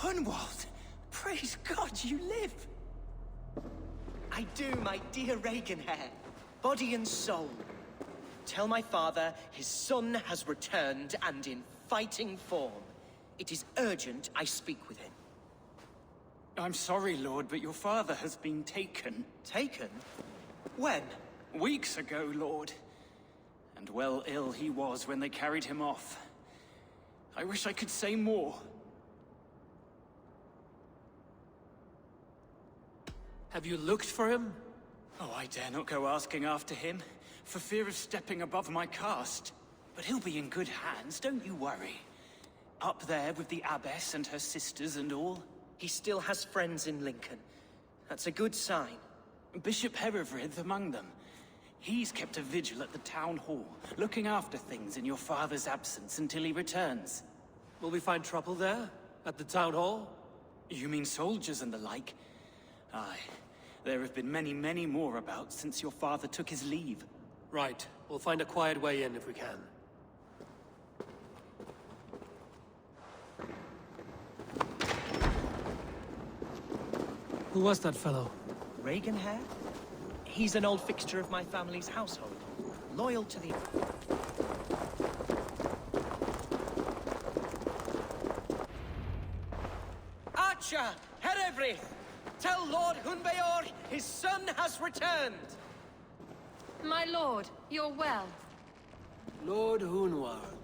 Hunwald! Praise God you live! I do, my dear Reaganhair. Body and soul. Tell my father his son has returned and in fighting form. It is urgent I speak with him. I'm sorry, Lord, but your father has been taken. Taken? When? Weeks ago, Lord. And well ill he was when they carried him off. I wish I could say more. Have you looked for him? Oh, I dare not go asking after him, for fear of stepping above my caste. But he'll be in good hands, don't you worry. Up there with the abbess and her sisters and all. He still has friends in Lincoln. That's a good sign. Bishop Herefrith among them. He's kept a vigil at the town hall, looking after things in your father's absence until he returns. Will we find trouble there? At the town hall? You mean soldiers and the like? Aye. There have been many, many more about since your father took his leave. Right. We'll find a quiet way in if we can. Who was that fellow? Reaganhair? He's an old fixture of my family's household. Loyal to the... Archer! Herefrith! Tell Lord Hunbeor his son has returned! My lord, you're well. Lord Hunwald,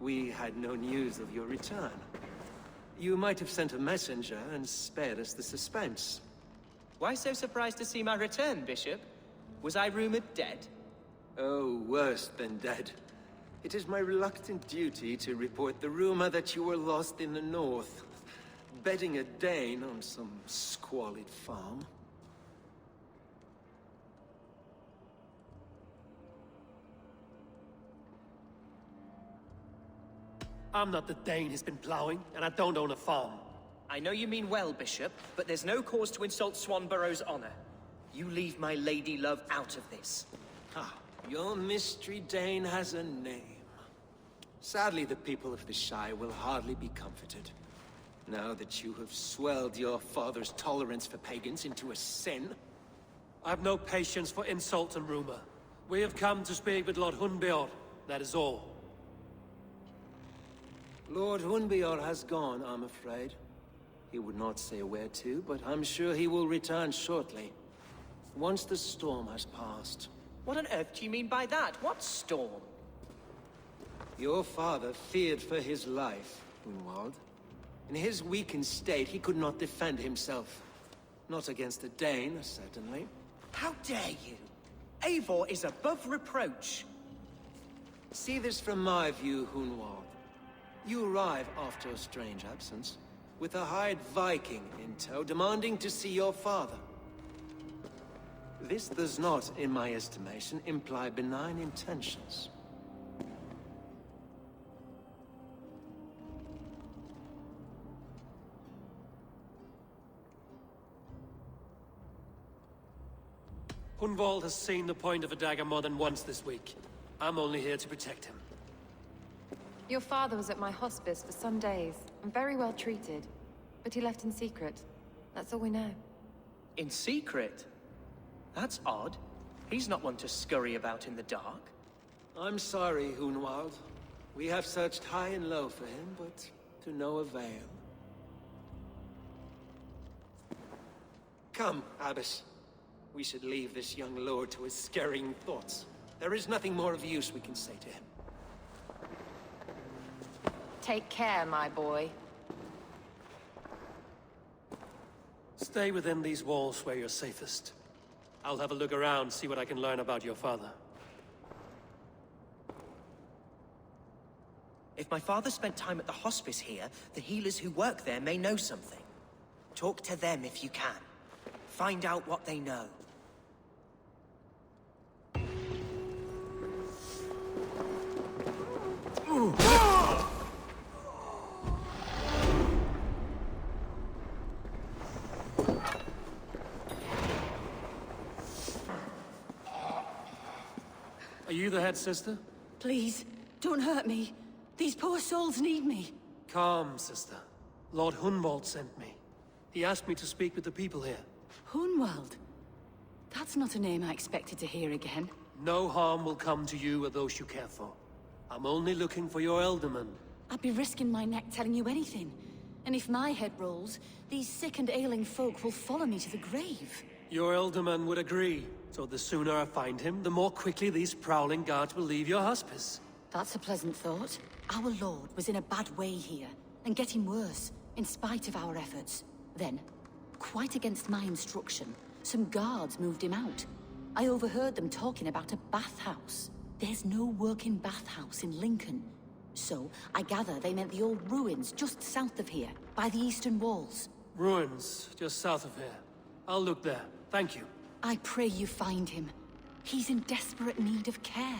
we had no news of your return. You might have sent a messenger and spared us the suspense. Why so surprised to see my return, Bishop? Was I rumored dead? Oh, worse than dead. It is my reluctant duty to report the rumor that you were lost in the north, bedding a Dane on some squalid farm. I'm not the Dane he's been plowing, and I don't own a farm. I know you mean well, Bishop, but there's no cause to insult Swanborough's honor. You leave my lady love out of this. Ah, your mystery Dane has a name. Sadly, the people of the Shire will hardly be comforted. Now that you have swelled your father's tolerance for pagans into a sin. I have no patience for insult and rumor. We have come to speak with Lord Hunbeor, that is all. Lord Hunbeor has gone, I'm afraid. He would not say where to, but I'm sure he will return shortly. Once the storm has passed. What on earth do you mean by that? What storm? Your father feared for his life, Hunwald. In his weakened state, he could not defend himself. Not against a Dane, certainly. How dare you? Eivor is above reproach. See this from my view, Hunwald. You arrive after a strange absence, with a hired Viking in tow, demanding to see your father. This does not, in my estimation, imply benign intentions. Hunwald has seen the point of a dagger more than once this week. I'm only here to protect him. Your father was at my hospice for some days, and very well treated. But he left in secret. That's all we know. In secret? That's odd. He's not one to scurry about in the dark. I'm sorry, Hunwald. We have searched high and low for him, but to no avail. Come, Abbess. We should leave this young lord to his scurrying thoughts. There is nothing more of use we can say to him. Take care, my boy. Stay within these walls where you're safest. I'll have a look around, see what I can learn about your father. If my father spent time at the hospice here, the healers who work there may know something. Talk to them if you can. Find out what they know. Are you the head sister? Please, don't hurt me. These poor souls need me. Calm, sister. Lord Hunwald sent me. He asked me to speak with the people here. Hunwald? That's not a name I expected to hear again. No harm will come to you or those you care for. I'm only looking for your Elderman. I'd be risking my neck telling you anything. And if my head rolls, these sick and ailing folk will follow me to the grave. Your Elderman would agree. So the sooner I find him, the more quickly these prowling guards will leave your hospice. That's a pleasant thought. Our lord was in a bad way here, and getting worse, in spite of our efforts. Then, quite against my instruction, some guards moved him out. I overheard them talking about a bathhouse. There's no working bathhouse in Lincoln. So, I gather they meant the old ruins just south of here, by the eastern walls. Ruins, just south of here. I'll look there. Thank you. I pray you find him. He's in desperate need of care.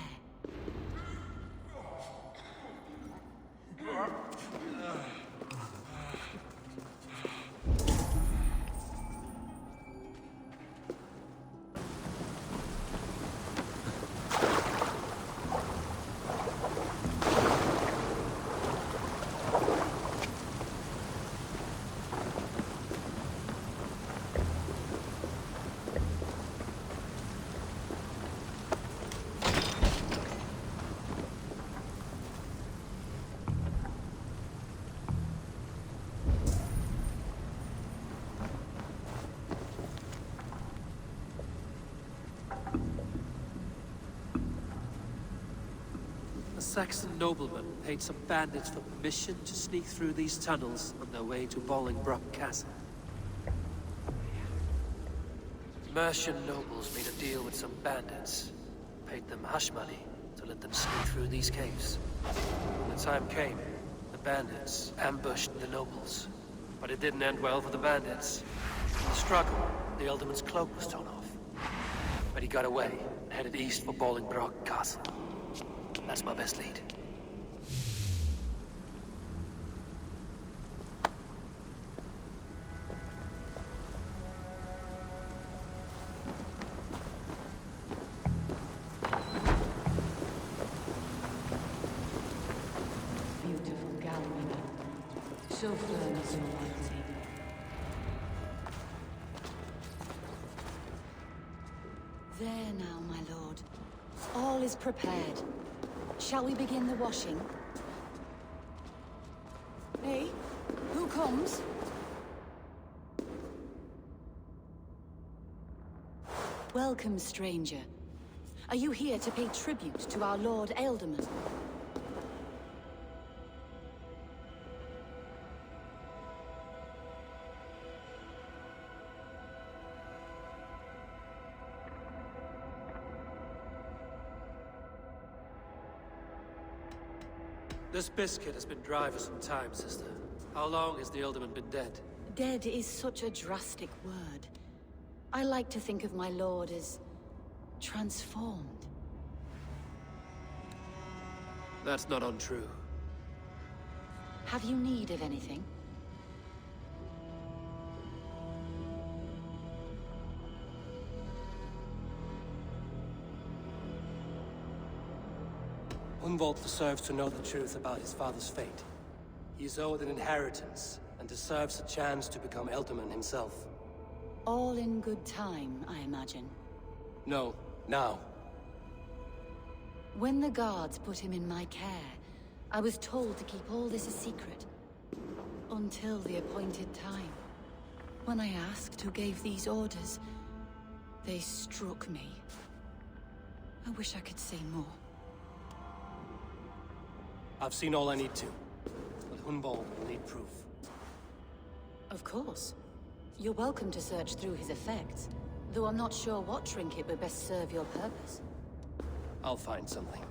A Saxon nobleman paid some bandits for permission to sneak through these tunnels on their way to Bolingbroke Castle. Mercian nobles made a deal with some bandits, paid them hush money to let them sneak through these caves. When the time came, the bandits ambushed the nobles. But it didn't end well for the bandits. In the struggle, the Elderman's cloak was torn off. But he got away and headed east for Bolingbroke Castle. That's my best lead. Beautiful gallery. So firm, so mighty. There now, my lord. All is prepared. Shall we begin the washing? Hey, who comes? Welcome, stranger. Are you here to pay tribute to our Lord Ealdorman? This biscuit has been dry for some time, sister. How long has the Elderman been dead? Dead is such a drastic word. I like to think of my lord as transformed. That's not untrue. Have you need of anything? Hunwald deserves to know the truth about his father's fate. He is owed an inheritance, and deserves a chance to become Elderman himself. All in good time, I imagine. No, now. When the guards put him in my care, I was told to keep all this a secret. Until the appointed time. When I asked who gave these orders, they struck me. I wish I could say more. I've seen all I need to, but Hunwald will need proof. Of course. You're welcome to search through his effects, though I'm not sure what trinket would best serve your purpose. I'll find something.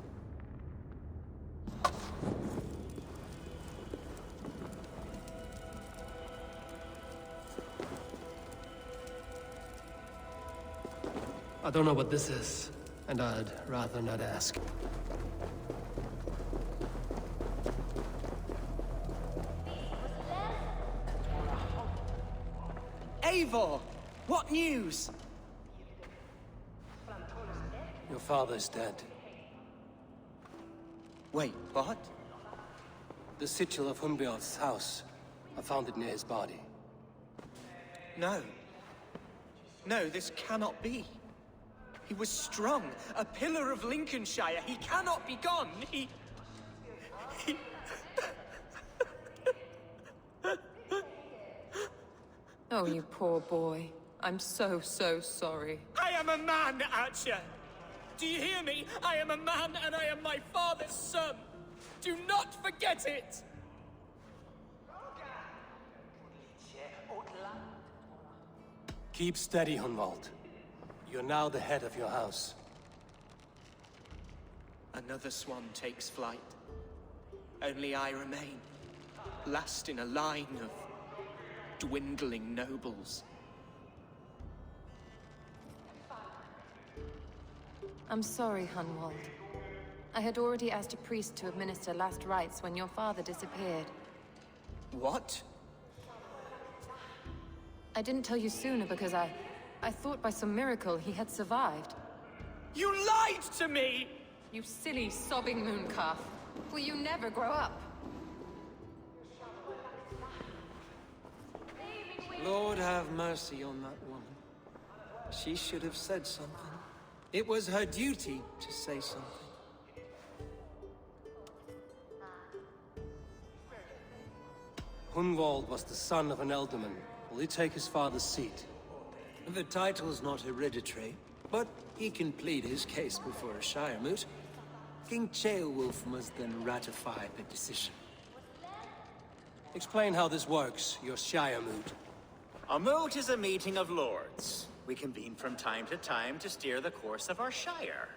I don't know what this is, and I'd rather not ask. Eivor! What news? Your father's dead. Wait, what? The sigil of Hunbjorn's house. I found it near his body. No. No, this cannot be. He was strong, a pillar of Lincolnshire. He cannot be gone. He... Oh, you poor boy. I'm so sorry. I am a man, Archer! Do you hear me? I am a man and I am my father's son! Do not forget it! Keep steady, Hunwald. You're now the head of your house. Another swan takes flight. Only I remain, last in a line of dwindling nobles. I'm sorry, Hunwald. I had already asked a priest to administer last rites when your father disappeared. What? I didn't tell you sooner because I thought by some miracle he had survived. You lied to me! You silly, sobbing mooncalf. Will you never grow up? Lord have mercy on that woman. She should have said something. It was her duty to say something. Hunwald was the son of an ealdorman. Will he take his father's seat? The title's not hereditary, but he can plead his case before a Shire moot. King Ceolwulf must then ratify the decision. Explain how this works, your Shire moot. A moot is a meeting of lords. We convene from time to time to steer the course of our Shire.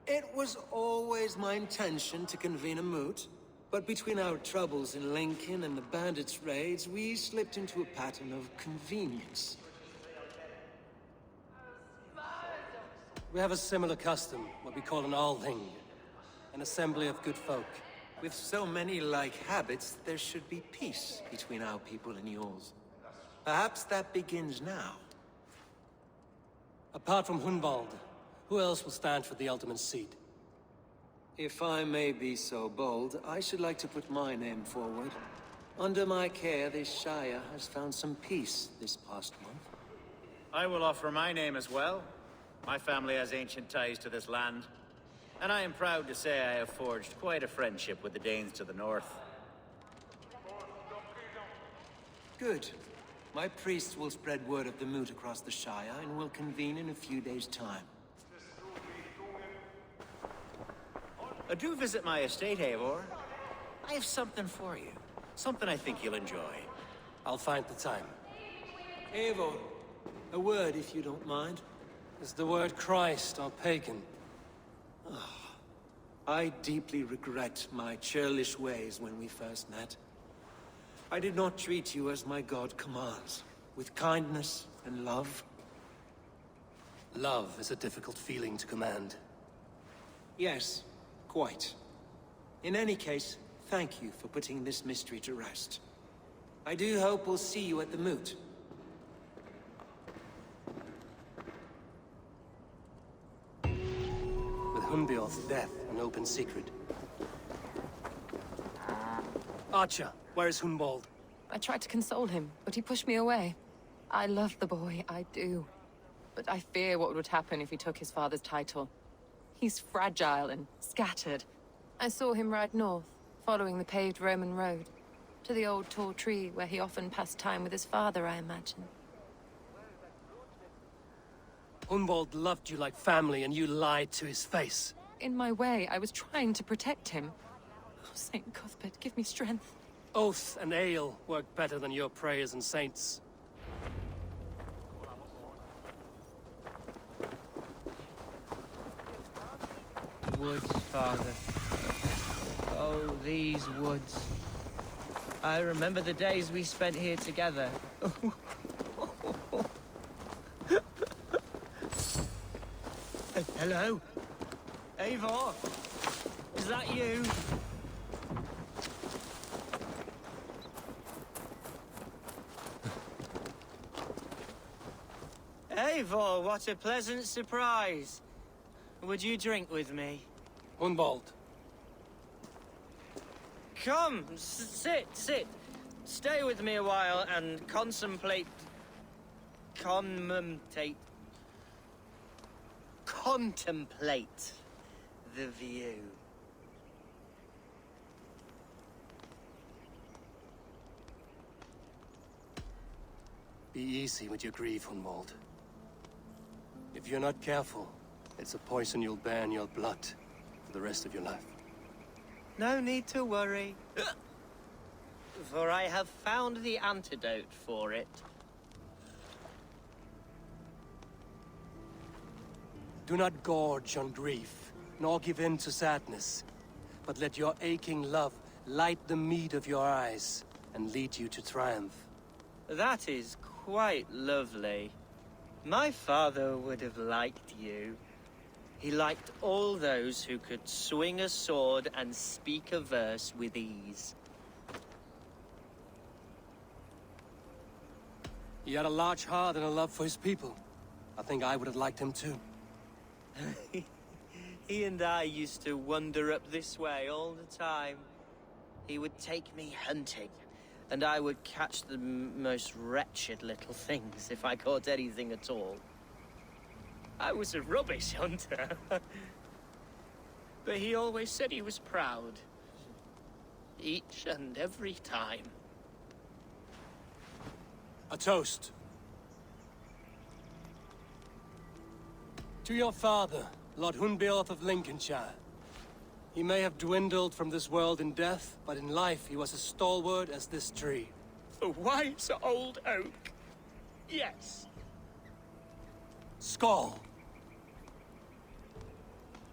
It was always my intention to convene a moot, but between our troubles in Lincoln and the bandits' raids, we slipped into a pattern of convenience. We have a similar custom, what we call an Althing, an assembly of good folk. With so many like habits, there should be peace between our people and yours. Perhaps that begins now. Apart from Hunwald, who else will stand for the ultimate seat? If I may be so bold, I should like to put my name forward. Under my care, this Shire has found some peace this past month. I will offer my name as well. My family has ancient ties to this land, and I am proud to say I have forged quite a friendship with the Danes to the north. Good. My priests will spread word of the moot across the Shire, and will convene in a few days' time. Do visit my estate, Eivor. I have something for you. Something I think you'll enjoy. I'll find the time. Eivor, a word if you don't mind. Is the word Christ or pagan? I deeply regret my churlish ways when we first met. I did not treat you as my god commands, with kindness and love. Love is a difficult feeling to command. Yes, quite. In any case, thank you for putting this mystery to rest. I do hope we'll see you at the moot. With Hunbeorth's death an open secret. Archer, where is Hunwald? I tried to console him, but he pushed me away. I love the boy, I do. But I fear what would happen if he took his father's title. He's fragile and scattered. I saw him ride north, following the paved Roman road. To the old tall tree where he often passed time with his father, I imagine. Hunwald loved you like family and you lied to his face. In my way, I was trying to protect him. Oh, Saint Cuthbert, give me strength. Oath and ale work better than your prayers and saints. Woods, Father. Oh, these woods. I remember the days we spent here together. Hello? Eivor? Is that you? Eivor, what a pleasant surprise. Would you drink with me? Hunwald. Come, sit. Stay with me a while and contemplate... Contemplate the view. Be easy with your grief, Hunwald. If you're not careful, it's a poison you'll bear in your blood for the rest of your life. No need to worry. For I have found the antidote for it. Do not gorge on grief, nor give in to sadness, but let your aching love light the mead of your eyes and lead you to triumph. That is quite lovely. My father would have liked you. He liked all those who could swing a sword and speak a verse with ease. He had a large heart and a love for his people. I think I would have liked him too. He and I used to wander up this way all the time. He would take me hunting, and I would catch the most wretched little things if I caught anything at all. I was a rubbish hunter. But he always said he was proud. Each and every time. A toast. To your father, Lord Hunbeorth of Lincolnshire. He may have dwindled from this world in death, but in life he was as stalwart as this tree. The wise old oak. Yes. Skull.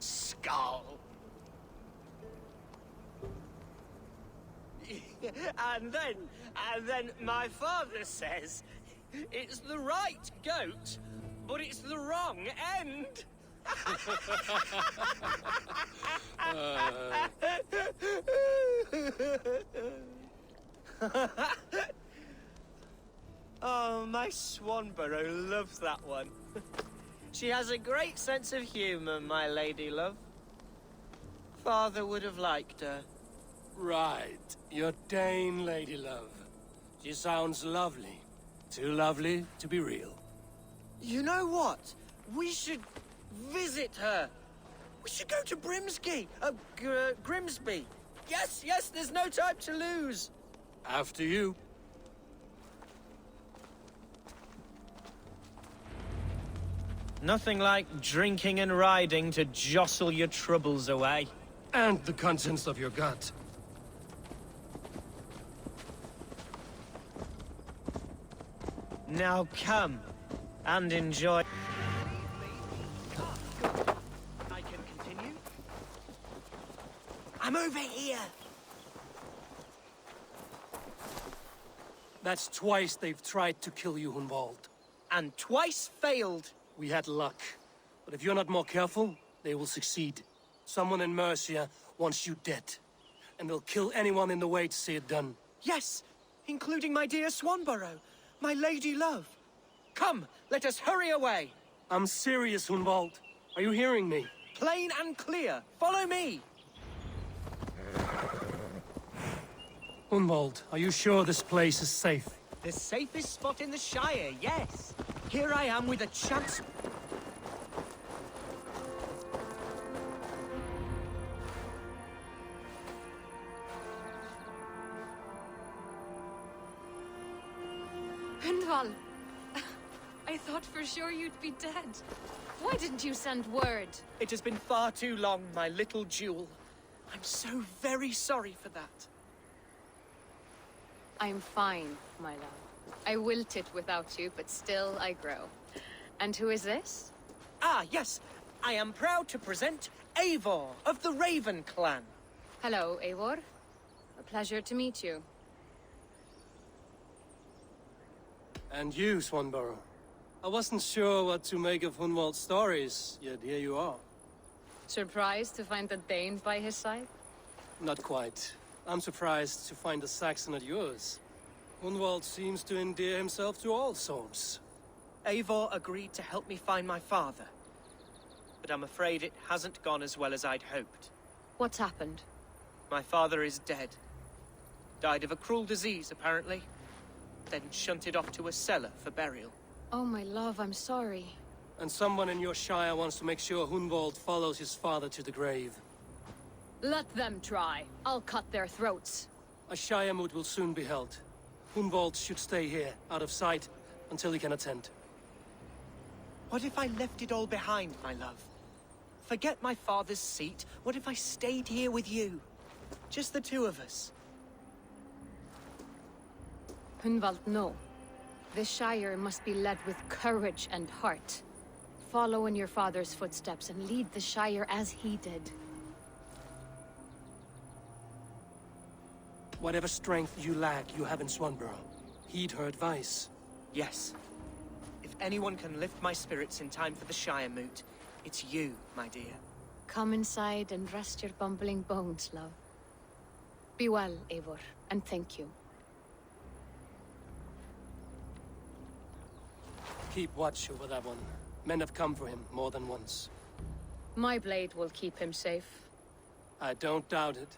Skull. And then my father says, it's the right goat, but it's the wrong end. Oh, my Swanborough loves that one. She has a great sense of humor, my lady love. Father would have liked her. Right. Your Dane, lady love. She sounds lovely. Too lovely to be real. You know what? We should visit her. We should go to Grimsby. Yes, there's no time to lose. After you. Nothing like drinking and riding to jostle your troubles away. And the contents of your gut. Now come and enjoy. I can continue. I'm over here. That's twice they've tried to kill you, Hunwald. And twice failed. We had luck. But if you're not more careful, they will succeed. Someone in Mercia wants you dead. And they'll kill anyone in the way to see it done. Yes, including my dear Swanborough, my lady love. Come, let us hurry away. I'm serious, Hunwald. Are you hearing me? Plain and clear. Follow me. Hunwald, are you sure this place is safe? The safest spot in the Shire, yes. Here I am with a chance. Hunwald, I thought for sure you'd be dead. Why didn't you send word? It has been far too long, my little jewel. I'm so very sorry for that. I'm fine, my love. I wilted without you, but still I grow. And who is this? Ah, yes. I am proud to present Eivor of the Raven clan. Hello, Eivor. A pleasure to meet you. And you, Swanborough. I wasn't sure what to make of Hunwald's stories, yet here you are. Surprised to find the Dane by his side? Not quite. I'm surprised to find a Saxon at yours. Hunwald seems to endear himself to all sorts. Eivor agreed to help me find my father. But I'm afraid it hasn't gone as well as I'd hoped. What's happened? My father is dead. Died of a cruel disease, apparently. Then shunted off to a cellar for burial. Oh, my love, I'm sorry. And someone in your shire wants to make sure Hunwald follows his father to the grave. Let them try. I'll cut their throats. A shire moot will soon be held. Hunwald should stay here, out of sight, until he can attend. What if I left it all behind, my love? Forget my father's seat. What if I stayed here with you? Just the two of us. Hunwald, no. The Shire must be led with courage and heart. Follow in your father's footsteps and lead the Shire as he did. Whatever strength you lack, you have in Swanborough. Heed her advice. Yes. If anyone can lift my spirits in time for the Shire moot, it's you, my dear. Come inside and rest your bumbling bones, love. Be well, Eivor, and thank you. Keep watch over that one. Men have come for him more than once. My blade will keep him safe. I don't doubt it.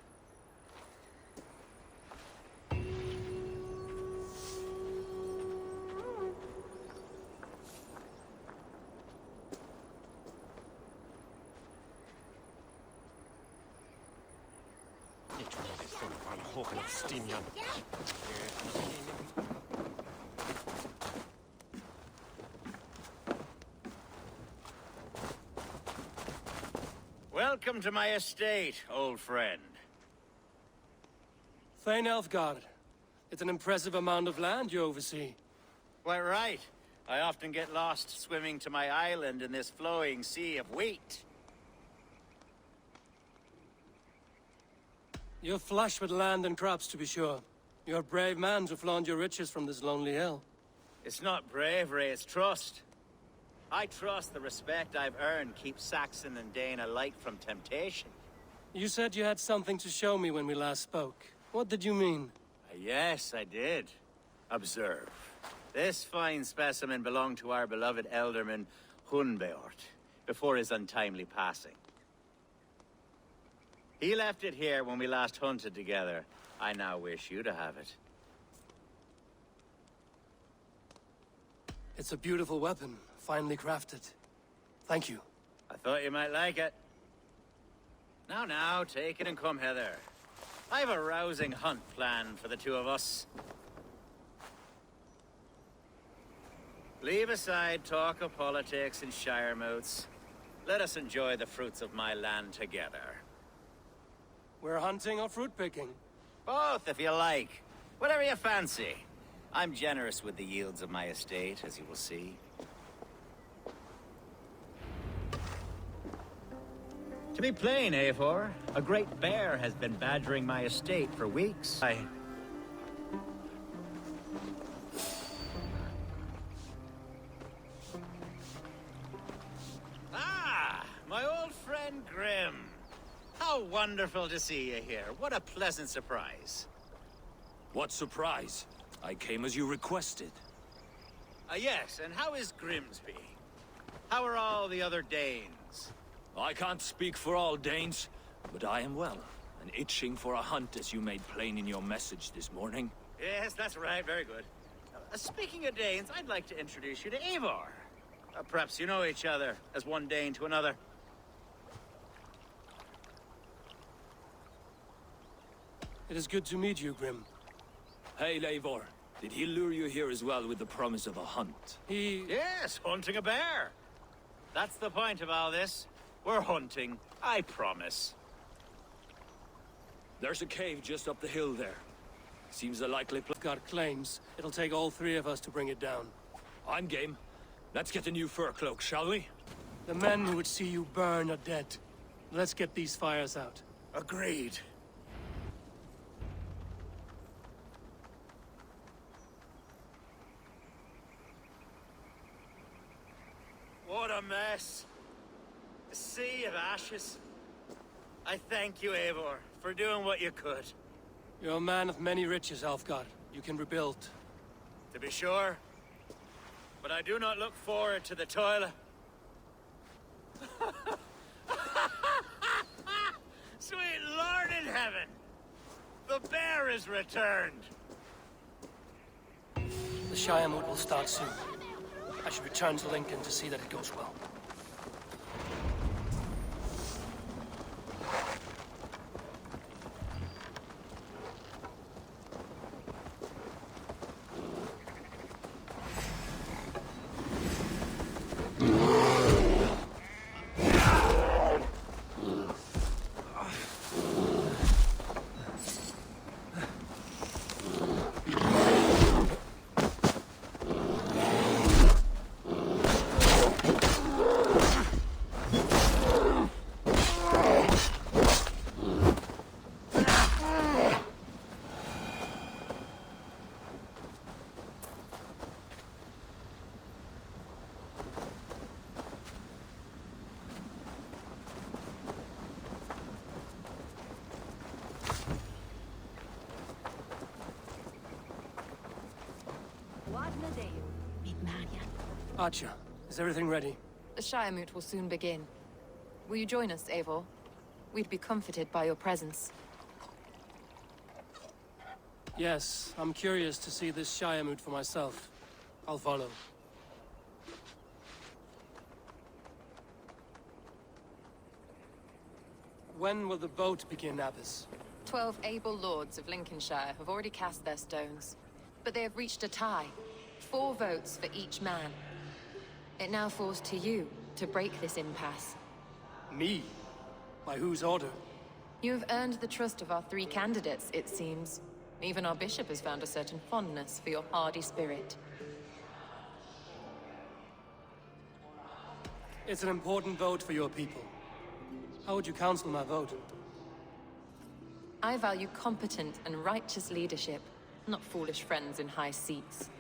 Welcome to my estate, old friend. Thane Elfgard. It's an impressive amount of land you oversee. Quite right. I often get lost swimming to my island in this flowing sea of wheat. You're flush with land and crops, to be sure. You're a brave man to flaunt your riches from this lonely hill. It's not bravery, it's trust. I trust the respect I've earned keeps Saxon and Dane alike from temptation. You said you had something to show me when we last spoke. What did you mean? Yes, I did. Observe. This fine specimen belonged to our beloved elderman, Hunbeort, before his untimely passing. He left it here when we last hunted together. I now wish you to have it. It's a beautiful weapon, finely crafted. Thank you. I thought you might like it. Now, take it and come hither. I've a rousing hunt planned for the two of us. Leave aside talk of politics and shire moots. Let us enjoy the fruits of my land together. We're hunting or fruit picking? Both, if you like. Whatever you fancy. I'm generous with the yields of my estate, as you will see. To be plain, Eivor, a great bear has been badgering my estate for weeks. Ah, my old friend Grim. How wonderful to see you here. What a pleasant surprise. What surprise? I came as you requested. Yes, and how is Grimsby? How are all the other Danes? I can't speak for all Danes, but I am well, and itching for a hunt as you made plain in your message this morning. Yes, that's right. Very good. Speaking of Danes, I'd like to introduce you to Eivor. Perhaps you know each other, as one Dane to another. It is good to meet you, Grim. Hey, Eivor. Did he lure you here as well with the promise of a hunt? Yes, hunting a bear. That's the point of all this. We're hunting, I promise. There's a cave just up the hill there. Seems a likely place. God claims it'll take all three of us to bring it down. I'm game. Let's get a new fur cloak, shall we? The men who would see you burn are dead. Let's get these fires out. Agreed. What a mess. A sea of ashes. I thank you, Eivor, for doing what you could. You're a man of many riches, Alfgard. You can rebuild. To be sure. But I do not look forward to the toil. Sweet Lord in heaven! The bear is returned! The Shire moot will start soon. I should return to Lincoln to see that it goes well. Archer, is everything ready? The Shire moot will soon begin. Will you join us, Eivor? We'd be comforted by your presence. Yes, I'm curious to see this Shire moot for myself. I'll follow. When will the vote begin, Abbess? 12 able lords of Lincolnshire have already cast their stones, but they have reached a tie. 4 votes for each man. It now falls to you to break this impasse. Me? By whose order? You have earned the trust of our 3 candidates, it seems. Even our bishop has found a certain fondness for your hardy spirit. It's an important vote for your people. How would you counsel my vote? I value competent and righteous leadership, not foolish friends in high seats.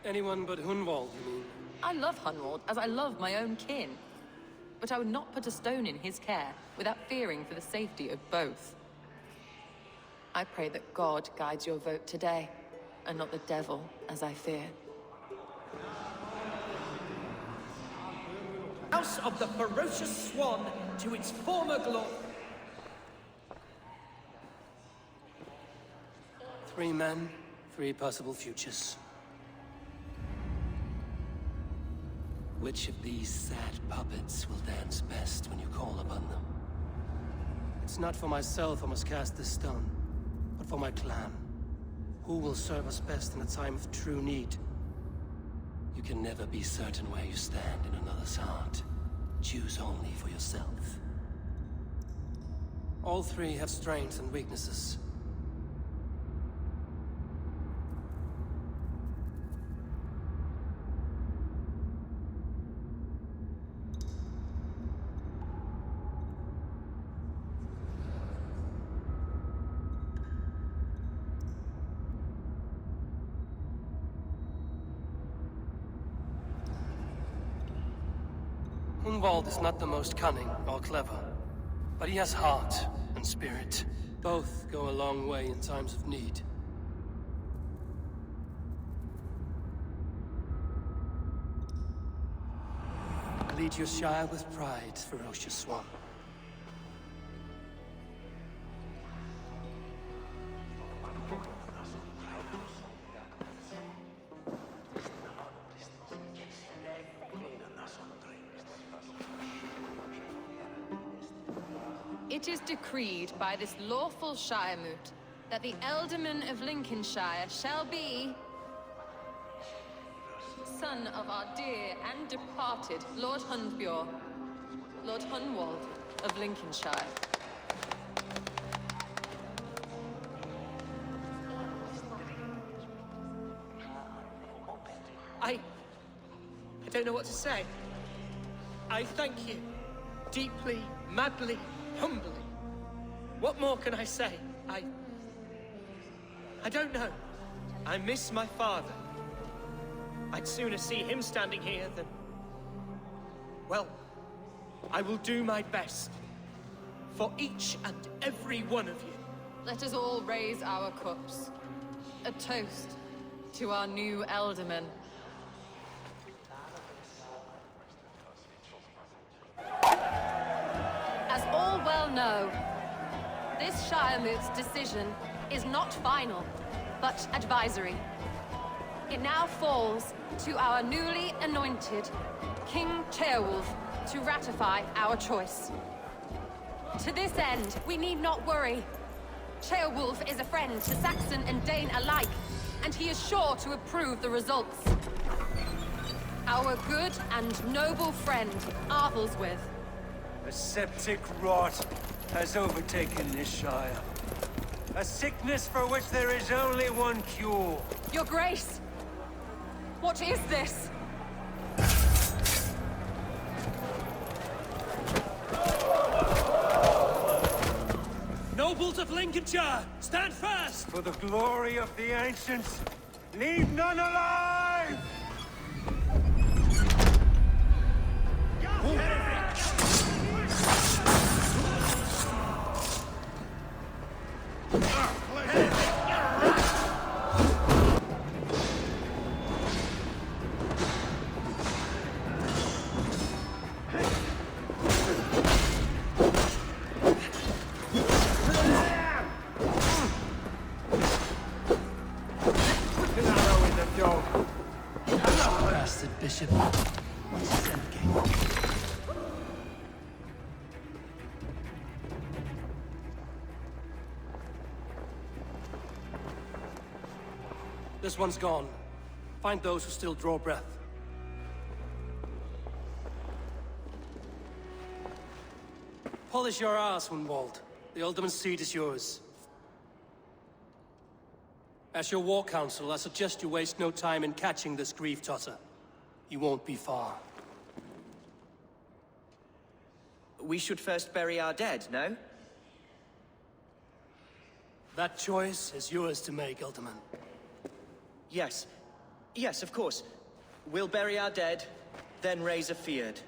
Anyone but Hunwald, you mean? I love Hunwald, as I love my own kin. But I would not put a stone in his care without fearing for the safety of both. I pray that God guides your vote today, and not the devil, as I fear. House of the Ferocious Swan to its former glory. 3 men, 3 possible futures. Which of these sad puppets will dance best when you call upon them? It's not for myself I must cast this stone, but for my clan. Who will serve us best in a time of true need? You can never be certain where you stand in another's heart. Choose only for yourself. All 3 have strengths and weaknesses. Hunwald is not the most cunning or clever, but he has heart and spirit. Both go a long way in times of need. Lead your Shire with pride, Ferocious Swan. It is decreed by this lawful Shire moot that the Ealdorman of Lincolnshire shall be son of our dear and departed Lord Hundbjorn, Lord Hunwald of Lincolnshire. I don't know what to say. I thank you. Deeply, madly, humbly. What more can I say? I don't know. I miss my father. I'd sooner see him standing here than... Well, I will do my best. For each and every one of you. Let us all raise our cups. A toast to our new Ealdorman. As all well know, this Shire moot's decision is not final, but advisory. It now falls to our newly anointed King Ceolwulf to ratify our choice. To this end, we need not worry. Ceolwulf is a friend to Saxon and Dane alike, and he is sure to approve the results. Our good and noble friend, Arthelswith. A septic rot has overtaken this shire. A sickness for which there is only one cure. Your Grace! What is this? Nobles of Lincolnshire, stand fast! For the glory of the ancients, leave none alive! Bastard bishop. This one's gone. Find those who still draw breath. Polish your ass, Hunwald. The Alderman's seat is yours. As your war council, I suggest you waste no time in catching this grief tosser. He won't be far. We should first bury our dead, no? That choice is yours to make, Alderman. Yes. Yes, of course. We'll bury our dead, then raise a feard.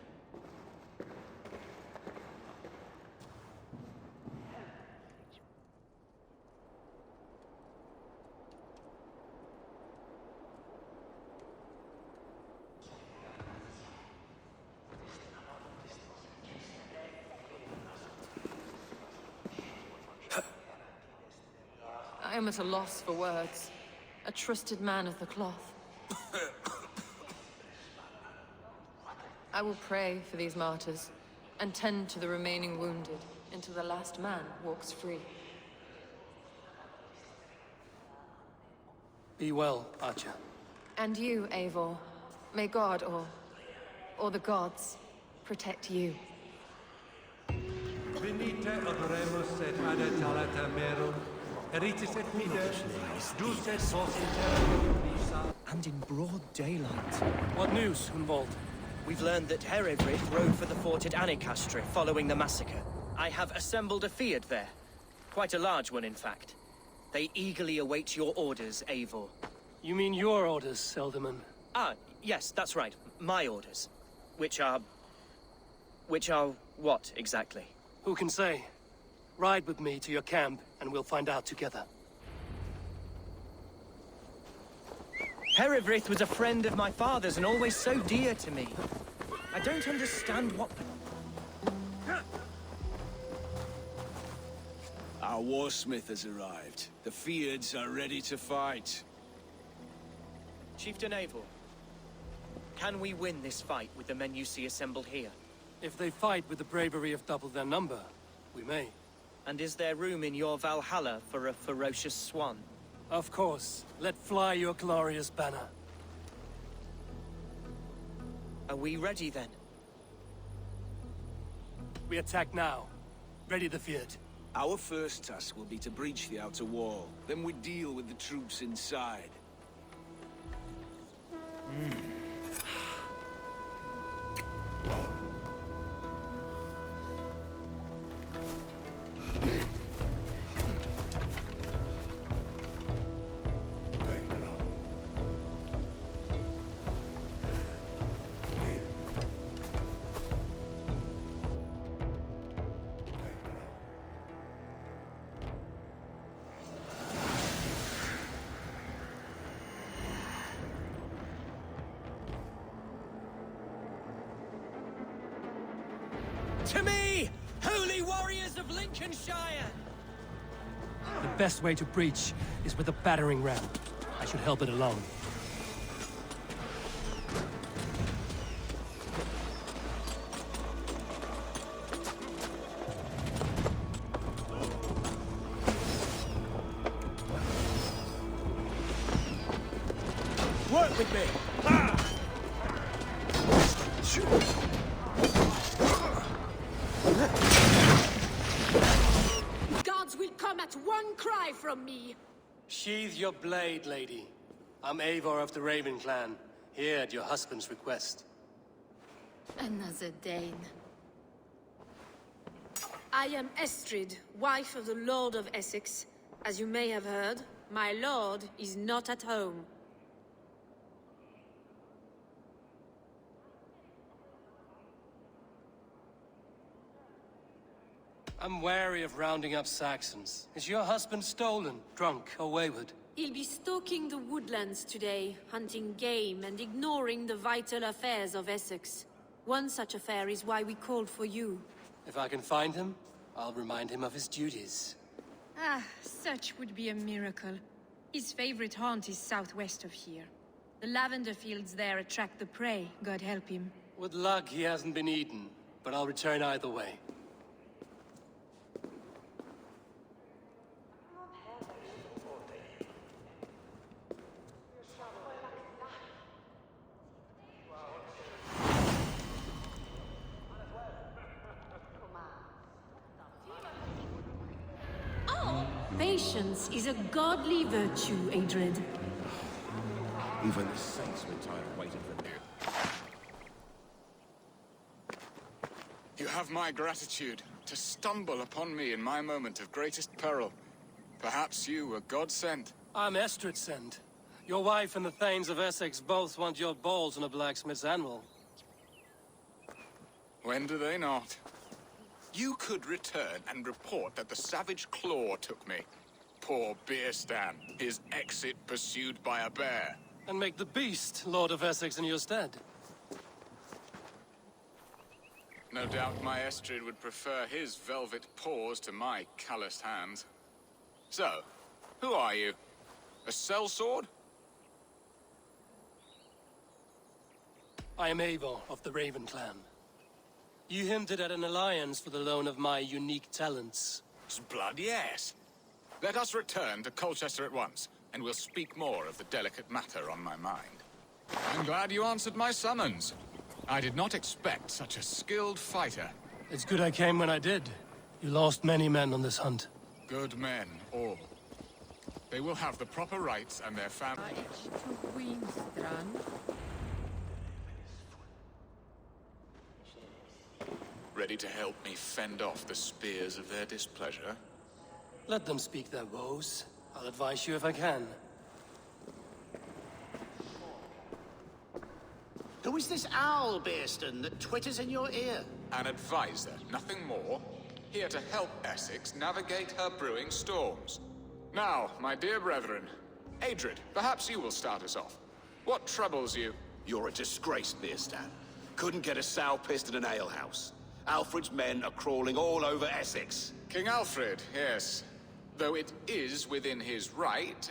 I am at a loss for words. A trusted man of the cloth. I will pray for these martyrs, and tend to the remaining wounded, until the last man walks free. Be well, Archer. And you, Eivor. May God, or the gods, protect you. Venite adoremus et adetalata merum, eritis et fide, dus et vos interrogis. And in broad daylight. What news, Hunwald? We've learned that Herefrith rode for the fort at Annikastre following the massacre. I have assembled a feard there. Quite a large one, in fact. They eagerly await your orders, Eivor. You mean your orders, Alderman? Ah, yes, that's right. My orders. Which are what, exactly? Who can say? Ride with me to your camp, and we'll find out together. Herefrith was a friend of my father's and always so dear to me. I don't understand what... Our warsmith has arrived. The Feards are ready to fight. Chieftain Eivor, can we win this fight with the men you see assembled here? If they fight with the bravery of double their number, we may. And is there room in your Valhalla for a ferocious swan? Of course. Let fly your glorious banner. Are we ready then? We attack now. Ready the field. Our first task will be to breach the outer wall. Then we deal with the troops inside. To me, holy warriors of Lincolnshire! The best way to breach is with a battering ram. I should help it along. Work with me! Gods will come at one cry from me! Sheathe your blade, lady. I'm Eivor of the Raven clan, here at your husband's request. Another Dane. I am Estrid, wife of the Lord of Essex. As you may have heard, my lord is not at home. I'm wary of rounding up Saxons. Is your husband stolen, drunk, or wayward? He'll be stalking the woodlands today, hunting game and ignoring the vital affairs of Essex. One such affair is why we called for you. If I can find him, I'll remind him of his duties. Ah, such would be a miracle. His favorite haunt is southwest of here. The lavender fields there attract the prey, God help him. With luck, he hasn't been eaten, but I'll return either way. Patience is a godly virtue, Adred. Even the saints were tired of waiting for you. You have my gratitude to stumble upon me in my moment of greatest peril. Perhaps you were God-sent. I'm Estrid sent. Your wife and the Thanes of Essex both want your balls on a blacksmith's anvil. When do they not? You could return and report that the savage Claw took me. Poor Beerstan, his exit pursued by a bear. And make the beast Lord of Essex in your stead. No doubt my Estrid would prefer his velvet paws to my calloused hands. So, who are you? A sellsword? I am Eivor of the Raven clan. You hinted at an alliance for the loan of my unique talents. Blood, yes. Let us return to Colchester at once, and we'll speak more of the delicate matter on my mind. I'm glad you answered my summons. I did not expect such a skilled fighter. It's good I came when I did. You lost many men on this hunt. Good men, all. They will have the proper rights and their families. Ready to help me fend off the spears of their displeasure? Let them speak their woes. I'll advise you if I can. Who is this owl, Beerston, that twitters in your ear? An advisor, nothing more. Here to help Essex navigate her brewing storms. Now, my dear brethren, Adred, perhaps you will start us off. What troubles you? You're a disgrace, Beerstan. Couldn't get a sow pissed in an alehouse. Alfred's men are crawling all over Essex. King Alfred, yes. Though it is within his right,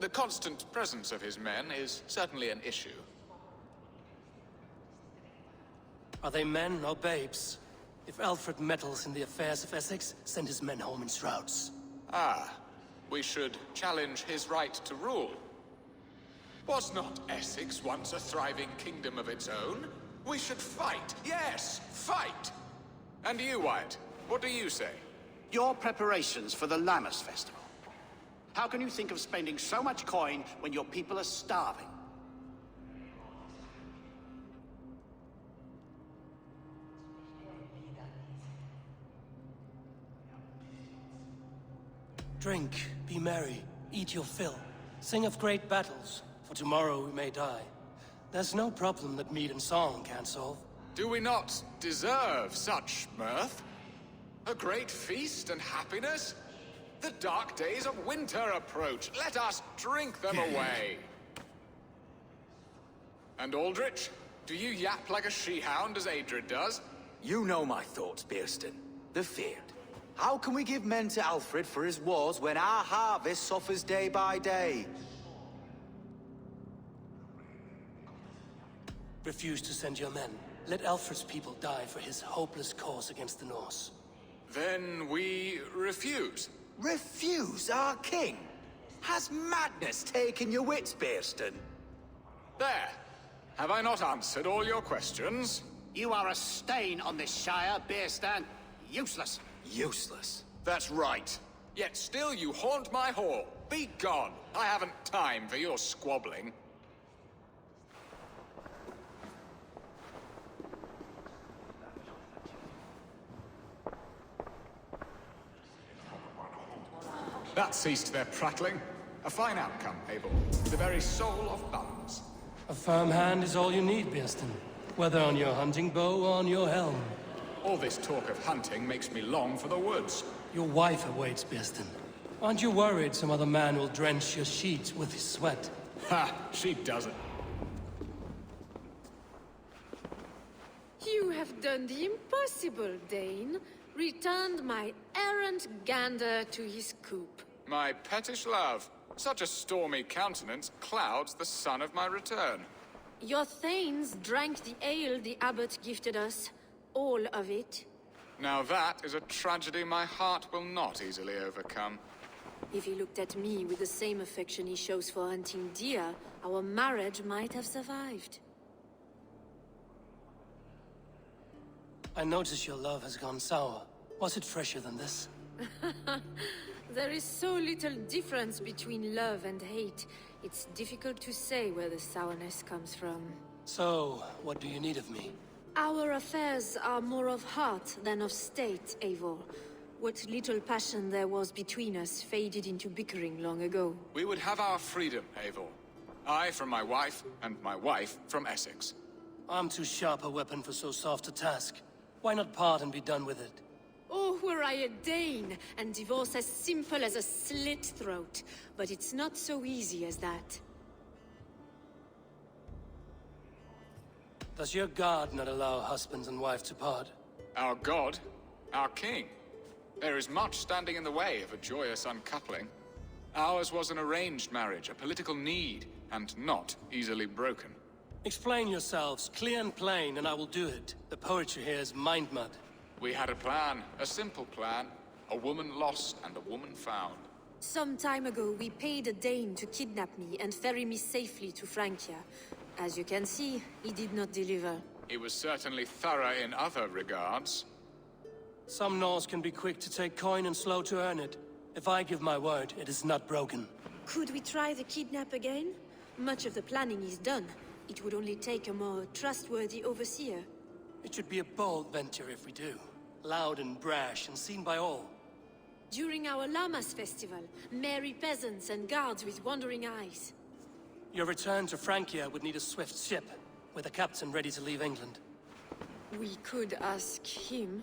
the constant presence of his men is certainly an issue. Are they men or babes? If Alfred meddles in the affairs of Essex, send his men home in shrouds. Ah, we should challenge his right to rule. Was not Essex once a thriving kingdom of its own? We should fight, yes, fight! And you, Wyatt, what do you say? Your preparations for the Lammas Festival. How can you think of spending so much coin when your people are starving? Drink, be merry, eat your fill. Sing of great battles, for tomorrow we may die. There's no problem that meat and song can't solve. Do we not deserve such mirth? A great feast and happiness? The dark days of winter approach. Let us drink them away. And Aldrich, do you yap like a she-hound as Adred does? You know my thoughts, Beerston. The feared. How can we give men to Alfred for his wars when our harvest suffers day by day? Refuse to send your men. Let Alfred's people die for his hopeless cause against the Norse. Then we refuse. Refuse our king? Has madness taken your wits, Bearston? There. Have I not answered all your questions? You are a stain on this Shire, Bearstan. Useless. Useless? That's right. Yet still you haunt my hall. Be gone. I haven't time for your squabbling. That ceased their prattling. A fine outcome, Abel. The very soul of balance. A firm hand is all you need, Bearston. Whether on your hunting bow or on your helm. All this talk of hunting makes me long for the woods. Your wife awaits, Bearston. Aren't you worried some other man will drench your sheets with his sweat? Ha! She doesn't. You have done the impossible, Dane. Returned my errant gander to his coop. My pettish love. Such a stormy countenance clouds the sun of my return. Your thanes drank the ale the abbot gifted us. All of it. Now that is a tragedy my heart will not easily overcome. If he looked at me with the same affection he shows for hunting deer, our marriage might have survived. I notice your love has gone sour. Was it fresher than this? There is so little difference between love and hate. It's difficult to say where the sourness comes from. So, what do you need of me? Our affairs are more of heart than of state, Eivor. What little passion there was between us faded into bickering long ago. We would have our freedom, Eivor. I from my wife, and my wife from Essex. I'm too sharp a weapon for so soft a task. Why not part and be done with it? Oh, were I a Dane, and divorce as simple as a slit throat. But it's not so easy as that. Does your god not allow husbands and wife to part? Our god? Our king? There is much standing in the way of a joyous uncoupling. Ours was an arranged marriage, a political need, and not easily broken. Explain yourselves, clear and plain, and I will do it. The poetry here is mind mud. We had a plan, a simple plan. A woman lost and a woman found. Some time ago, we paid a Dane to kidnap me and ferry me safely to Francia. As you can see, he did not deliver. He was certainly thorough in other regards. Some Norse can be quick to take coin and slow to earn it. If I give my word, it is not broken. Could we try the kidnap again? Much of the planning is done. It would only take a more trustworthy overseer. It should be a bold venture if we do. Loud and brash and seen by all. During our Llamas festival, merry peasants and guards with wandering eyes. Your return to Francia would need a swift ship, with a captain ready to leave England. We could ask him.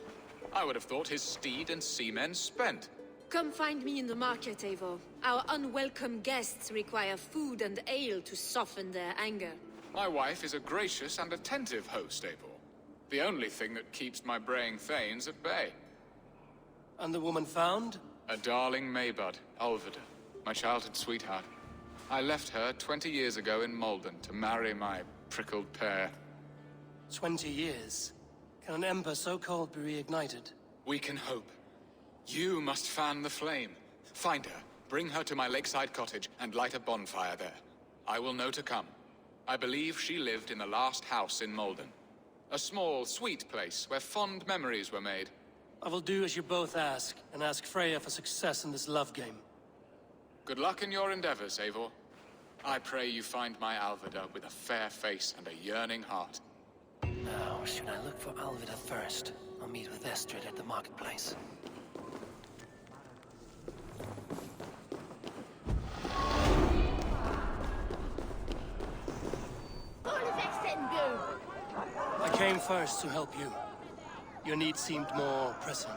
I would have thought his steed and seamen spent. Come find me in the market, Eivor. Our unwelcome guests require food and ale to soften their anger. My wife is a gracious and attentive host, Eivor. The only thing that keeps my braying thanes at bay. And the woman found? A darling Maybud, Alvida, my childhood sweetheart. I left her 20 years ago in Malden to marry my prickled pear. 20 years? Can an ember so cold be reignited? We can hope. You must fan the flame. Find her, bring her to my lakeside cottage, and light a bonfire there. I will know to come. I believe she lived in the last house in Malden. A small, sweet place where fond memories were made. I will do as you both ask, and ask Freya for success in this love game. Good luck in your endeavors, Eivor. I pray you find my Alvida with a fair face and a yearning heart. Now, should I look for Alvida first, or meet with Estrid at the marketplace? I came first to help you. Your need seemed more pressing.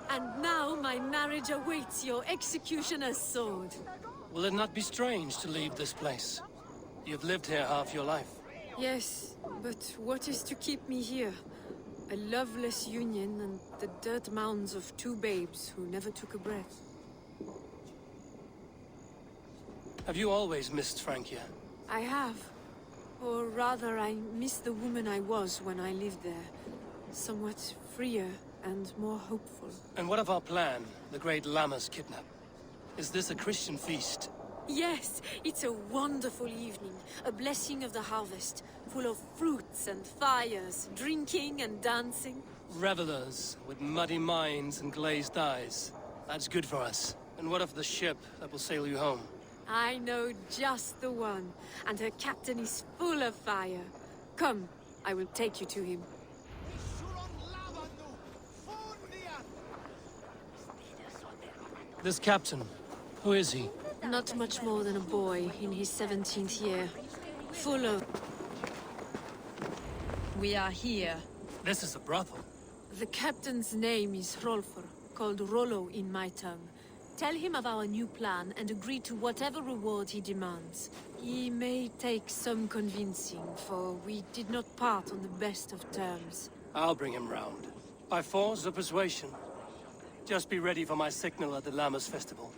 And now my marriage awaits your executioner's sword. Will it not be strange to leave this place? You've lived here half your life. Yes, but what is to keep me here? A loveless union and the dirt mounds of two babes who never took a breath. Have you always missed Francia? I have. Or rather, I miss the woman I was when I lived there. Somewhat freer and more hopeful. And what of our plan, the great Lammas kidnap? Is this a Christian feast? Yes, it's a wonderful evening. A blessing of the harvest, full of fruits and fires, drinking and dancing. Revelers with muddy minds and glazed eyes. That's good for us. And what of the ship that will sail you home? I know just the one, and her captain is full of fire. Come, I will take you to him. This captain, who is he? Not much more than a boy in his 17th year. Full of... We are here. This is a brothel. The captain's name is Hrolfr, called Rollo in my tongue. Tell him of our new plan and agree to whatever reward he demands. He may take some convincing, for we did not part on the best of terms. I'll bring him round. By force or persuasion. Just be ready for my signal at the Lammas festival.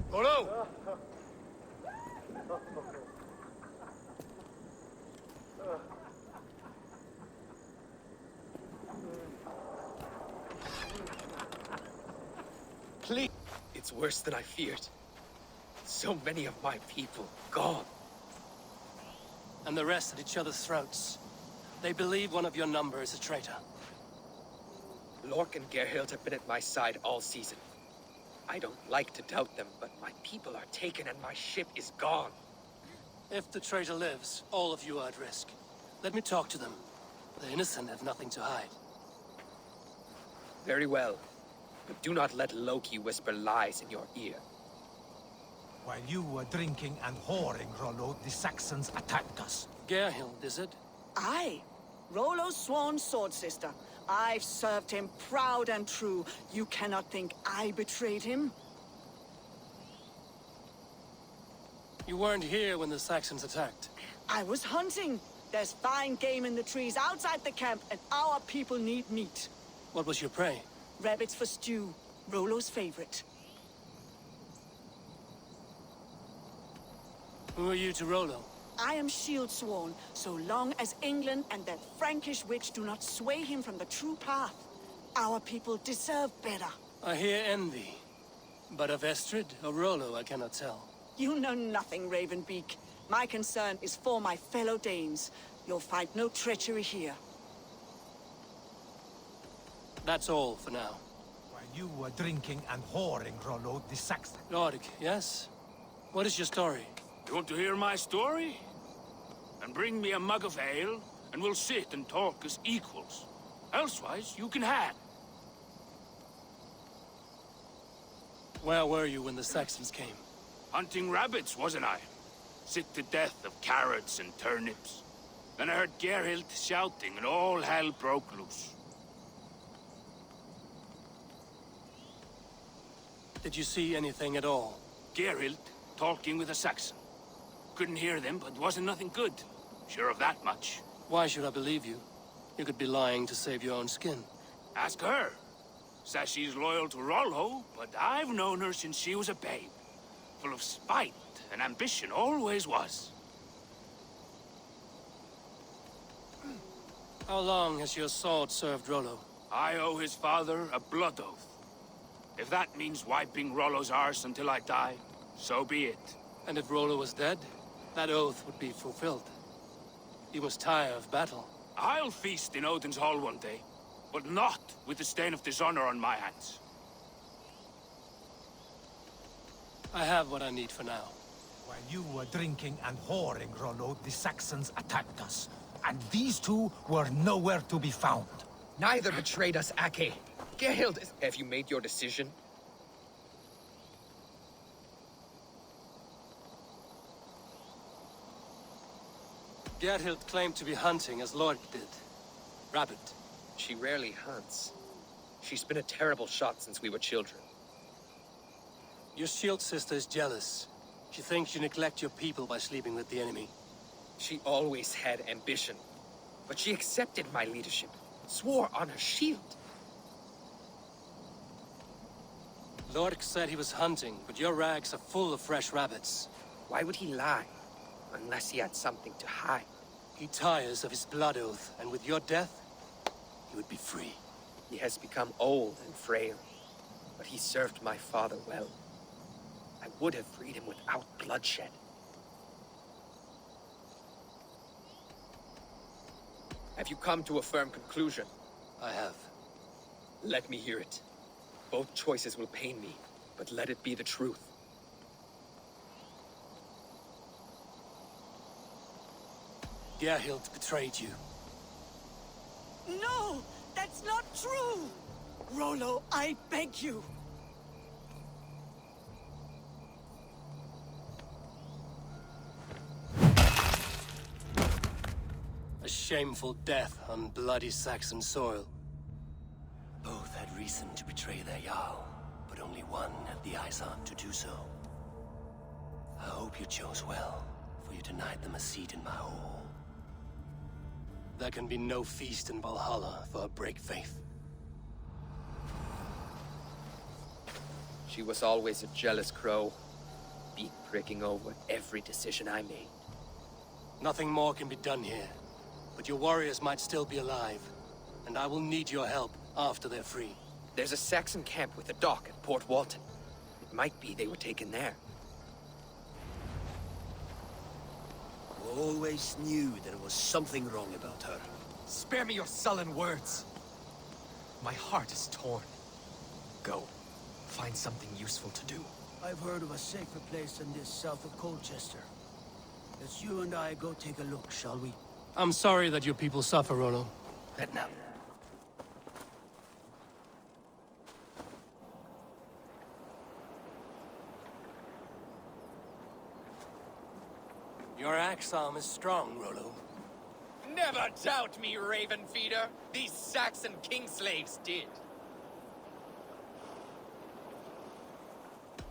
Hello! Please. It's worse than I feared. So many of my people gone. And the rest at each other's throats. They believe one of your number is a traitor. Lork and Gerhild have been at my side all season. I don't like to doubt them, but my people are taken and my ship is gone. If the traitor lives, all of you are at risk. Let me talk to them. The innocent have nothing to hide. Very well. But do not let Loki whisper lies in your ear. While you were drinking and whoring, Rollo, the Saxons attacked us. Gerhild, is it? Aye. Rollo's sworn sword sister. I've served him proud and true. You cannot think I betrayed him? You weren't here when the Saxons attacked. I was hunting. There's fine game in the trees outside the camp, and our people need meat. What was your prey? Rabbits for stew. Rollo's favorite. Who are you to Rollo? I am shield sworn, so long as England and that Frankish witch do not sway him from the true path. Our people deserve better. I hear envy. But of Estrid or Rollo, I cannot tell. You know nothing, Ravenbeak. My concern is for my fellow Danes. You'll find no treachery here. That's all for now. While you were drinking and whoring, Rollo, the Saxon... Lork, yes? What is your story? You want to hear my story? And bring me a mug of ale, and we'll sit and talk as equals. Elsewise, you can hang. Where were you when the Saxons came? Hunting rabbits, wasn't I? Sick to death of carrots and turnips. Then I heard Gerhild shouting, and all hell broke loose. Did you see anything at all? Gerhild talking with a Saxon. Couldn't hear them, but wasn't nothing good. Sure of that much. Why should I believe you? You could be lying to save your own skin. Ask her. Says she's loyal to Rollo, but I've known her since she was a babe. Full of spite and ambition, always was. How long has your sword served Rollo? I owe his father a blood oath. If that means wiping Rollo's arse until I die, so be it. And if Rollo was dead, that oath would be fulfilled. You must tire of battle. I'll feast in Odin's hall one day, but not with the stain of dishonor on my hands. I have what I need for now. While you were drinking and whoring, Rollo, the Saxons attacked us. And these two were nowhere to be found. Neither betrayed us, Ake. Gerhild is... Have you made your decision? Gerhild claimed to be hunting as Lord did. Rabbit. She rarely hunts. She's been a terrible shot since we were children. Your shield sister is jealous. She thinks you neglect your people by sleeping with the enemy. She always had ambition, but she accepted my leadership, swore on her shield. Lork said he was hunting, but your rags are full of fresh rabbits. Why would he lie? Unless he had something to hide. He tires of his blood oath, and with your death, he would be free. He has become old and frail, but he served my father well. I would have freed him without bloodshed. Have you come to a firm conclusion? I have. Let me hear it. Both choices will pain me, but let it be the truth. Gerhild betrayed you. No! That's not true! Rollo, I beg you! A shameful death on bloody Saxon soil. Both had reason to betray their Jarl, but only one had the eyesight to do so. I hope you chose well, for you denied them a seat in my hall. There can be no feast in Valhalla for a break faith. She was always a jealous crow, beak pricking over every decision I made. Nothing more can be done here, but your warriors might still be alive, and I will need your help after they're free. There's a Saxon camp with a dock at Port Walton. It might be they were taken there. Always knew there was something wrong about her. Spare me your sullen words. My heart is torn. Go. Find something useful to do. I've heard of a safer place than this south of Colchester. Let's you and I go take a look, shall we? I'm sorry that your people suffer, Rollo. Edna. Your axe arm is strong, Rollo. Never doubt me, Raven Feeder. These Saxon king-slaves did.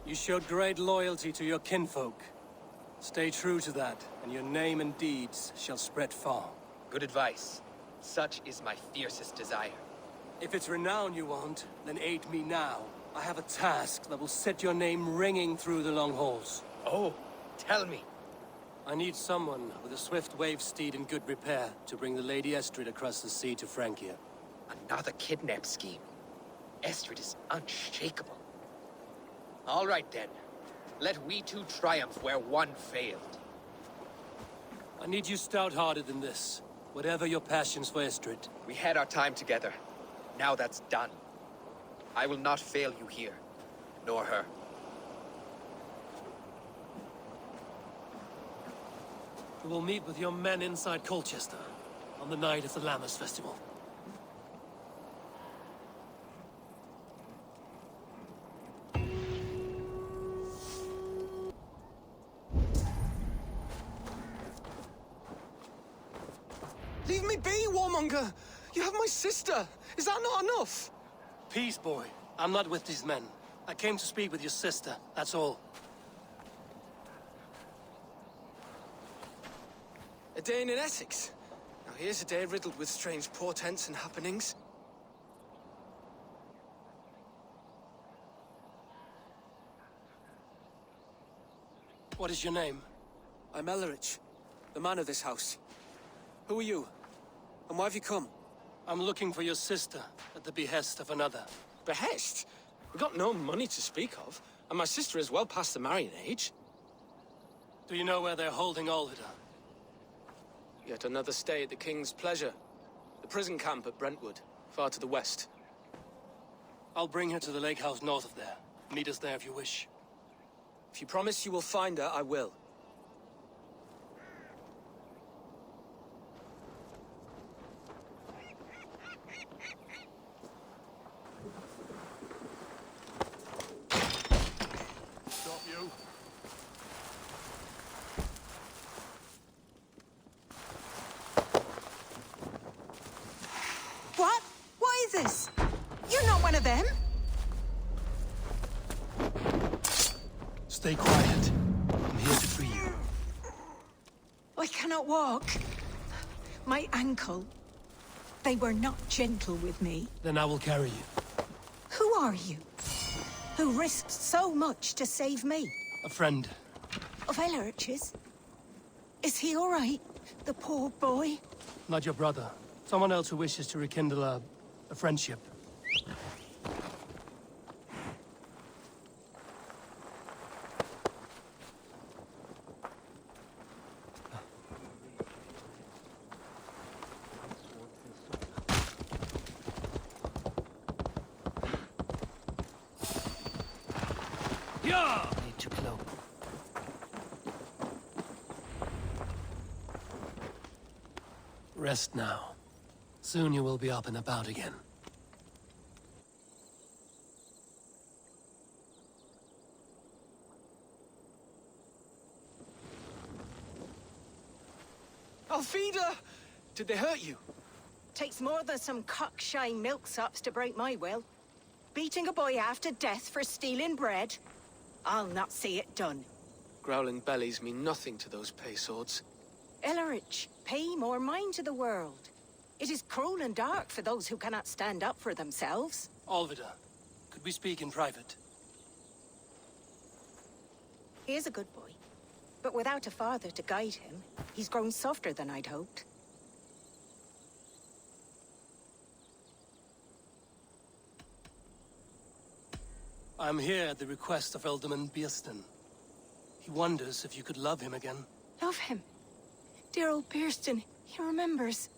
You showed great loyalty to your kinfolk. Stay true to that, and your name and deeds shall spread far. Good advice. Such is my fiercest desire. If it's renown you want, then aid me now. I have a task that will set your name ringing through the long halls. Oh, tell me. I need someone with a swift wave steed in good repair to bring the Lady Estrid across the sea to Francia. Another kidnap scheme. Estrid is unshakable. All right then. Let we two triumph where one failed. I need you stout-hearted in this, whatever your passions for Estrid. We had our time together. Now that's done. I will not fail you here, nor her. We will meet with your men inside Colchester on the night of the Lammas Festival. Leave me be, warmonger! You have my sister! Is that not enough? Peace, boy. I'm not with these men. I came to speak with your sister, that's all. A day in Essex. Now here's a day riddled with strange portents and happenings. What is your name? I'm Ellerich, the man of this house. Who are you? And why have you come? I'm looking for your sister at the behest of another. Behest? We've got no money to speak of, and my sister is well past the marrying age. Do you know where they're holding Alvida? Yet another stay at the King's pleasure. The prison camp at Brentwood, far to the west. I'll bring her to the lake house north of there. Meet us there if you wish. If you promise you will find her, I will. Stop you. What? What is this? You're not one of them? Stay quiet. I'm I cannot walk. My ankle. They were not gentle with me. Then I will carry you. Who are you? Who risked so much to save me? A friend. Of Elrich's? Is he all right? The poor boy? Not your brother. Someone else who wishes to rekindle a friendship. Need to cloak. Rest now. Soon you will be up and about again. Alfida! Did they hurt you? Takes more than some cockshy milksops to break my will. Beating a boy half to death for stealing bread? I'll not see it done. Growling bellies mean nothing to those pay swords. Elrich, pay more mind to the world. It is cruel and dark for those who cannot stand up for themselves. Alvida, could we speak in private? He is a good boy, but without a father to guide him, he's grown softer than I'd hoped. I'm here at the request of Alderman Biersten. He wonders if you could love him again. Love him. Dear old Biersten, he remembers.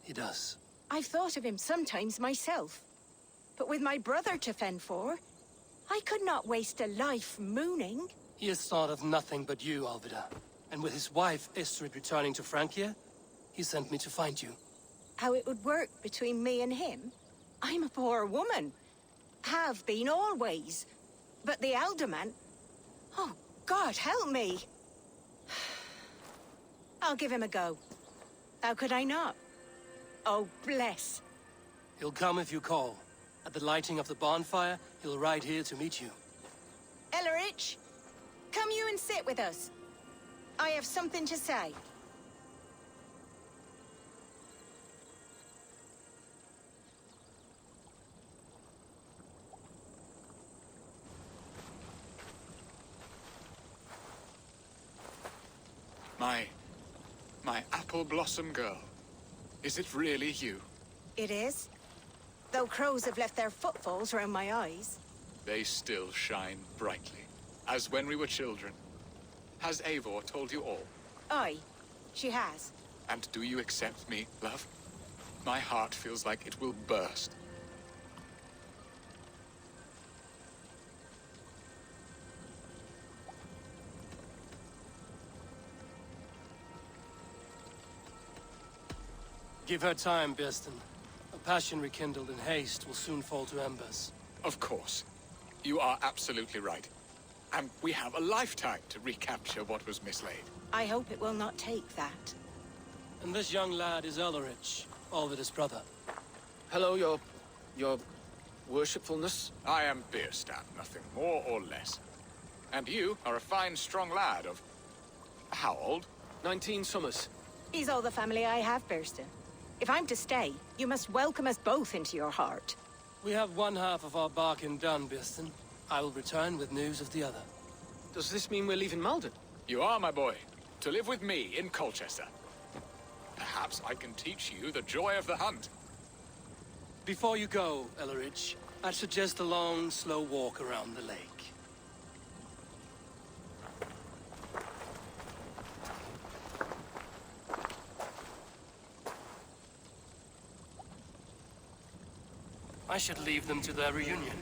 He does. I've thought of him sometimes myself. But with my brother to fend for, I could not waste a life mooning. He has thought of nothing but you, Alvida. And with his wife, Istrid, returning to Francia, he sent me to find you. How it would work between me and him? I'm a poor woman. Have been always. But the alderman... Oh, God, help me! I'll give him a go. How could I not? Oh, bless. He'll come if you call. At the lighting of the bonfire, he'll ride here to meet you. Elrich, come you and sit with us. I have something to say. My apple blossom girl. Is it really you? It is. Though crows have left their footfalls around my eyes. They still shine brightly, as when we were children. Has Eivor told you all? Aye, she has. And do you accept me, love? My heart feels like it will burst. Give her time, Biersten. A passion rekindled in haste will soon fall to embers. Of course. You are absolutely right. And we have a lifetime to recapture what was mislaid. I hope it will not take that. And this young lad is Elrich, Alvida's brother. Hello, your worshipfulness. I am Bierstadt, nothing more or less. And you are a fine, strong lad of... how old? 19 summers. He's all the family I have, Biersten. If I'm to stay, you must welcome us both into your heart. We have one half of our bargain done, Biersten. I will return with news of the other. Does this mean we're leaving Malden? You are, my boy. To live with me in Colchester. Perhaps I can teach you the joy of the hunt. Before you go, Elrich, I'd suggest a long, slow walk around the lake. I should leave them to their reunion.